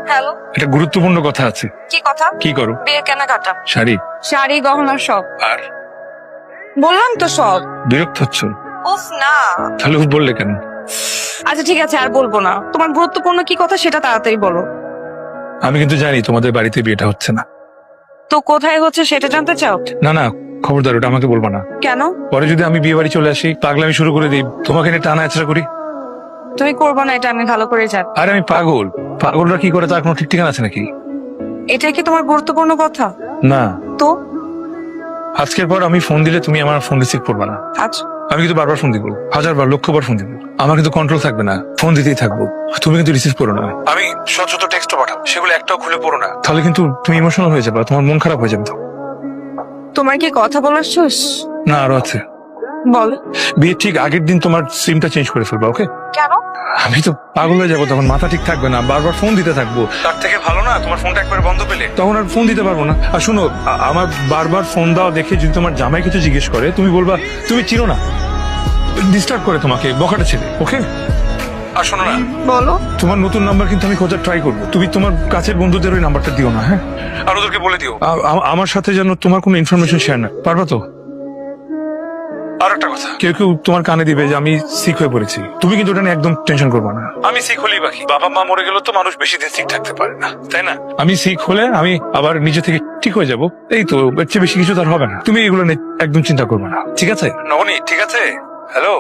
Hello, একটা গুরুত্বপূর্ণ কথা আছে। কি কথা? কি করো? বিয়ে কেনাকাটা, শাড়ি শাড়ি গহনা সব। আর বললাম তো সব। বিরক্ত হচ্ছ? উফ না। তাহলে বললে কেন? আচ্ছা ঠিক আছে, আর বলবো না। তোমার গুরুত্বপূর্ণ কি কথা সেটা তাড়াতাড়ি বলো। আমি কিন্তু জানি তোমাদের বাড়িতে বিয়েটা হচ্ছে না। তো কোথায় হচ্ছে সেটা জানতে চাও? না না, খবরদার, ওটা আমাকে বলবো না। কেন? পরে যদি আমি বিয়ে বাড়ি চলে আসি, পাগলামি শুরু করে দিই, তোমাকে নিয়ে টানা আছড়া করি। তুমি করবো না, এটা আমি ভালো করে জানি। আরে আমি পাগল। পাগলরা কি করে তার কোনো ঠিক ঠিকানা আছে নাকি? এটাই কি তোমার গুরুত্বপূর্ণ কথা? না। তো আজকের পর আমি ফোন দিলে তুমি আমার ফোন রিসিভ করবে না। আচ্ছা, আমি কিন্তু বারবার ফোন দিব, 1000 বার 1,000,000 ফোন দিব। আমার কিন্তু কন্ট্রোল থাকবে না, ফোন দিতেই থাকবো। তুমি কিন্তু রিসিভ করো না। আমি শত শত টেক্সট পাঠাবো, সেগুলো একটাও খুলে পড়ো না। তাহলে কিন্তু তুমি ইমোশনাল হয়ে যাবে, তোমার মন খারাপ হয়ে যাবে। তো তোমার কি কথা বলার শেষ? না, আরো আছে। বল। বিয়ের ঠিক আগের দিন তোমার সিমটা চেঞ্জ করে ফেলবা, ওকে? কেন? আমি তো পাগল হয়ে যাবো, তখন মাথা ঠিক থাকবে না, বারবার ফোন দিতে থাকবো। তার থেকে ভালো না তোমার ফোনটা একবার বন্ধ পেলে, তখন আর ফোন দিতে পারবো না। আর শুনো, আমার বারবার ফোন দাও দেখে যদি তোমার জামাই কিছু জিজ্ঞেস করে, তুমি বলবা তুমি চিনো না, ডিস্টার্ব করে তোমাকে, বকাটা ছেলে, ওকে? আর শোনো না, বলো। তোমার নতুন নাম্বার কিন্তু আমি খোঁজার ট্রাই করবো। তুমি তোমার কাছের বন্ধুদের ওই নাম্বারটা দিও না, হ্যাঁ? আর ওদেরকে বলে দিও আমার সাথে যেন তোমার কোনো ইনফরমেশন শেয়ার না। পারবা তো? আর একটা কথা, কেউ কেউ তোমার কানে দিবে যে আমি সিক হয়ে পড়েছি, তুমি কিন্তু ওটা নিয়ে একদম টেনশন করবে না। আমি সিক হলেই বাকি, বাবা মা মরে গেল তো মানুষ বেশি দিন সিক থাকতে পারে না, তাই না? আমি সিক হলে আমি আবার নিজে থেকে ঠিক হয়ে যাব, এই তো, এর চেয়ে বেশি কিছু তার হবে না। তুমি এগুলো নিয়ে একদম চিন্তা করবে না, ঠিক আছে নবনী? ঠিক আছে? হ্যালো।